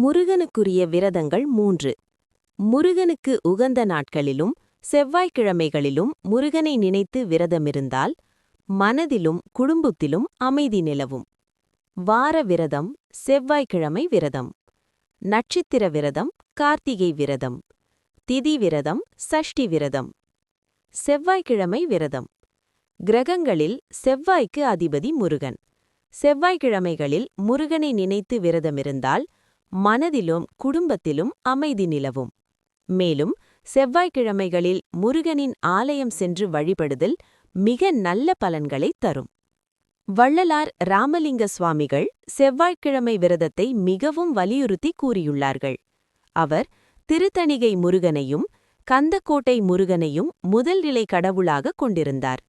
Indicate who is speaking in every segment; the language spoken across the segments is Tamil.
Speaker 1: முருகனுக்குரிய விரதங்கள் 3. முருகனுக்கு உகந்த நாட்களிலும் செவ்வாய்க்கிழமைகளிலும் முருகனை நினைத்து விரதமிருந்தால் மனதிலும் குடும்பத்திலும் அமைதி நிலவும். வார விரதம், செவ்வாய்க்கிழமை விரதம். நட்சத்திர விரதம், கார்த்திகை விரதம். திதி விரதம், சஷ்டி விரதம். செவ்வாய்க்கிழமை விரதம். கிரகங்களில் செவ்வாய்க்கு அதிபதி முருகன். செவ்வாய்க்கிழமைகளில் முருகனை நினைத்து விரதமிருந்தால் மனதிலும் குடும்பத்திலும் அமைதி நிலவும். மேலும் செவ்வாய்க்கிழமைகளில் முருகனின் ஆலயம் சென்று வழிபடுதல் மிக நல்ல பலன்களைத் தரும். வள்ளலார் ராமலிங்க சுவாமிகள் செவ்வாய்க்கிழமை விரதத்தை மிகவும் வலியுறுத்தி கூறியுள்ளார்கள். அவர் திருத்தணிகை முருகனையும் கந்தக்கோட்டை முருகனையும் முதல் நிலை கடவுளாகக் கொண்டிருந்தார்.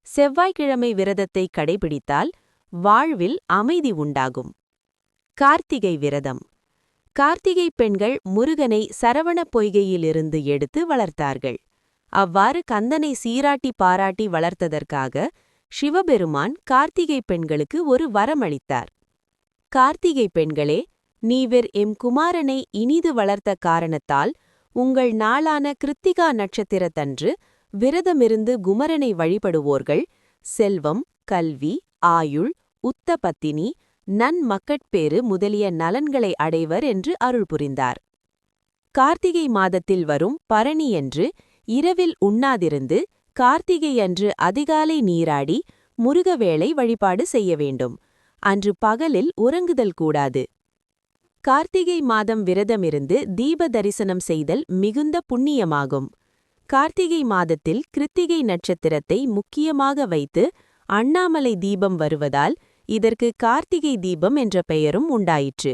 Speaker 1: செவ்வாய்க்கிழமை விரதத்தை கடைபிடித்தால் வாழ்வில் அமைதி உண்டாகும். கார்த்திகை விரதம். கார்த்திகை பெண்கள் முருகனை சரவண பொய்கையிலிருந்து எடுத்து வளர்த்தார்கள். அவ்வாறு கந்தனை சீராட்டி பாராட்டி வளர்த்ததற்காக சிவபெருமான் கார்த்திகை பெண்களுக்கு ஒரு வரமளித்தார். கார்த்திகை பெண்களே, நீவிர் எம் குமாரனை இனிது வளர்த்த காரணத்தால் உங்கள் நாளான கிருத்திகா நட்சத்திரத்தன்று விரதமிருந்து குமரனை வழிபடுவோர்கள் செல்வம், கல்வி, ஆயுள், உத்த பத்தினி, நன்மக்கட்பேறு முதலிய நலன்களை அடைவர் என்று அருள் புரிந்தார். கார்த்திகை மாதத்தில் வரும் பரணியன்று இரவில் உண்ணாதிருந்து கார்த்திகை அன்று அதிகாலை நீராடி முருகவேளை வழிபாடு செய்ய வேண்டும். அன்று பகலில் உறங்குதல் கூடாது. கார்த்திகை மாதம் விரதமிருந்து தீப தரிசனம் செய்தல் மிகுந்த புண்ணியமாகும். கார்த்திகை மாதத்தில் கிருத்திகை நட்சத்திரத்தை முக்கியமாக வைத்து அண்ணாமலை தீபம் வருவதால் இதற்கு கார்த்திகை தீபம் என்ற பெயரும் உண்டாயிற்று.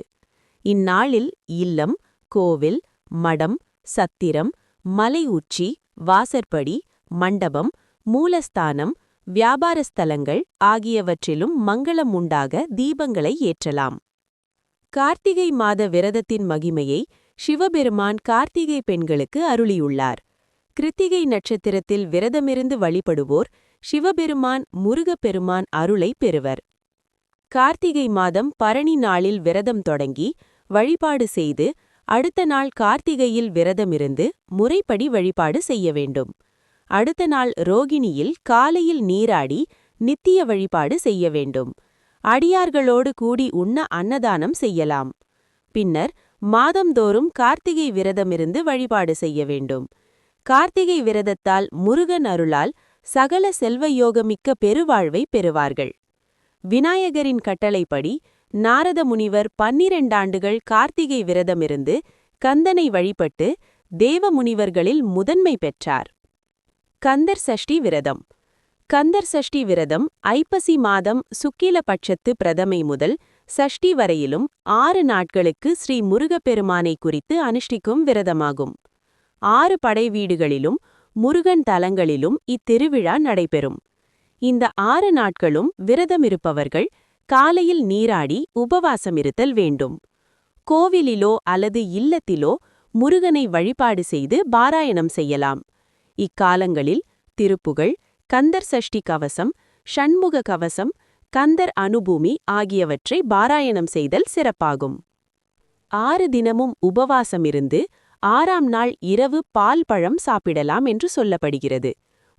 Speaker 1: இந்நாளில் இல்லம், கோவில், மடம், சத்திரம், மலை உச்சி, வாசற்படி, மண்டபம், மூலஸ்தானம், வியாபார ஸ்தலங்கள் ஆகியவற்றிலும் மங்களம் உண்டாக தீபங்களை ஏற்றலாம். கார்த்திகை மாத விரதத்தின் மகிமையை சிவபெருமான் கார்த்திகை பெண்களுக்கு அருளியுள்ளார். கிருத்திகை நட்சத்திரத்தில் விரதமிருந்து வழிபடுவோர் சிவபெருமான் முருகப்பெருமான் அருளை பெறுவர். கார்த்திகை மாதம் பரணி நாளில் விரதம் தொடங்கி வழிபாடு செய்து அடுத்த நாள் கார்த்திகையில் விரதமிருந்து முறைப்படி வழிபாடு செய்ய வேண்டும். அடுத்த நாள் ரோகிணியில் காலையில் நீராடி நித்திய வழிபாடு செய்ய வேண்டும். அடியார்களோடு கூடி உண்ண அன்னதானம் செய்யலாம். பின்னர் மாதந்தோறும் கார்த்திகை விரதமிருந்து வழிபாடு செய்ய வேண்டும். கார்த்திகை விரதத்தால் முருகன் அருளால் சகல செல்வயோகமிக்க பெருவாழ்வை பெறுவார்கள். விநாயகரின் கட்டளைப்படி நாரத முனிவர் 12 ஆண்டுகள் கார்த்திகை விரதமிருந்து கந்தனை வழிபட்டு தேவ முனிவர்களில் முதன்மை பெற்றார். கந்தர் சஷ்டி விரதம். கந்தர் சஷ்டி விரதம் ஐப்பசி மாதம் சுக்கில பட்சத்து பிரதமை முதல் சஷ்டி வரையிலும் 6 நாட்களுக்கு ஸ்ரீ முருகப்பெருமானை குறித்து அனுஷ்டிக்கும் விரதமாகும். 6 படை வீடுகளிலும் முருகன் தலங்களிலும் இத்திருவிழா நடைபெறும். இந்த 6 நாட்களும் விரதமிருப்பவர்கள் காலையில் நீராடி உபவாசமிருத்தல் வேண்டும். கோவிலிலோ அல்லது இல்லத்திலோ முருகனை வழிபாடு செய்து பாராயணம் செய்யலாம். இக்காலங்களில் திருப்புகழ், கந்தர் சஷ்டி கவசம், ஷண்முக கவசம், கந்தர் அனுபூமி ஆகியவற்றை பாராயணம் செய்தல் சிறப்பாகும். 6 தினமும் உபவாசமிருந்து 6ஆம் நாள் இரவு பால் பழம் சாப்பிடலாம் என்று சொல்லப்படுகிறது.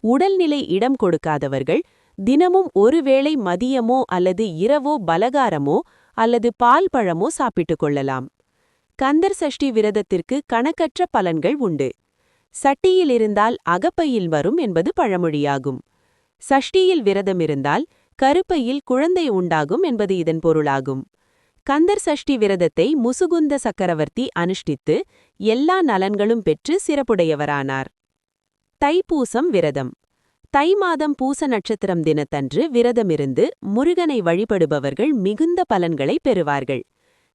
Speaker 1: உடல்நிலை இடம் கொடுக்காதவர்கள் தினமும் ஒருவேளை மதியமோ அல்லது இரவோ பலகாரமோ அல்லது பால் பழமோ சாப்பிட்டுக் கொள்ளலாம். கந்தர் சஷ்டி விரதத்திற்கு கணக்கற்ற பலன்கள் உண்டு. சட்டியில் இருந்தால் அகப்பையில் வரும் என்பது பழமொழியாகும். சஷ்டியில் விரதமிருந்தால் கருப்பையில் குழந்தை உண்டாகும் என்பது இதன் பொருளாகும். கந்தர் சஷ்டி விரதத்தை முசுகுந்த சக்கரவர்த்தி அனுஷ்டித்து எல்லா நலன்களும் பெற்று சிறப்புடையவரானார். தைப்பூசம் விரதம். தை மாதம் பூச நட்சத்திரம் தினத்தன்று விரதமிருந்து முருகனை வழிபடுபவர்கள் மிகுந்த பலன்களை பெறுவார்கள்.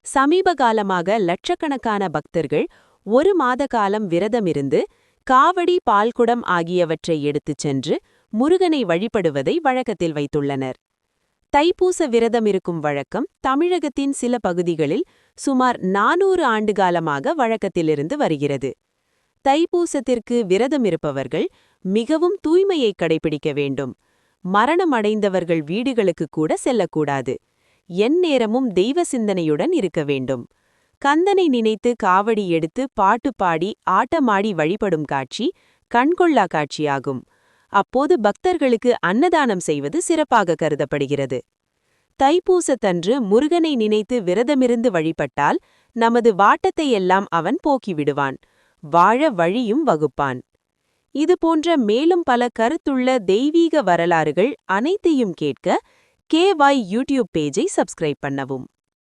Speaker 1: சமீப காலமாக லட்சக்கணக்கான பக்தர்கள் 1 மாத காலம் விரதமிருந்து காவடி, பால்குடம் ஆகியவற்றை எடுத்துச் சென்று முருகனை வழிபடுவதை வழக்கத்தில் வைத்துள்ளனர். தைப்பூச விரதமிருக்கும் வழக்கம் தமிழகத்தின் சில பகுதிகளில் சுமார் 400 ஆண்டுகாலமாக வழக்கத்திலிருந்து வருகிறது. தைப்பூசத்திற்கு விரதமிருப்பவர்கள் மிகவும் தூய்மையை கடைபிடிக்க வேண்டும். மரணமடைந்தவர்கள் வீடுகளுக்கு கூட செல்லக்கூடாது. எந்நேரமும் தெய்வ சிந்தனையுடன் இருக்க வேண்டும். கந்தனை நினைத்து காவடி எடுத்து பாட்டு பாடி ஆட்டமாடி வழிபடும் காட்சி கண்கொள்ளா காட்சியாகும். அப்போது பக்தர்களுக்கு அன்னதானம் செய்வது சிறப்பாக கருதப்படுகிறது. தைப்பூசத்தன்று முருகனை நினைத்து விரதமிருந்து வழிபட்டால் நமது வாட்டத்தையெல்லாம் அவன் போக்கிவிடுவான், வாழ வழியும் வகுப்பான். இதுபோன்ற மேலும் பல கருத்துள்ள தெய்வீக வரலாறுகள் அனைத்தையும் கேட்க KY யூடியூப் பேஜை சப்ஸ்கிரைப் பண்ணவும்.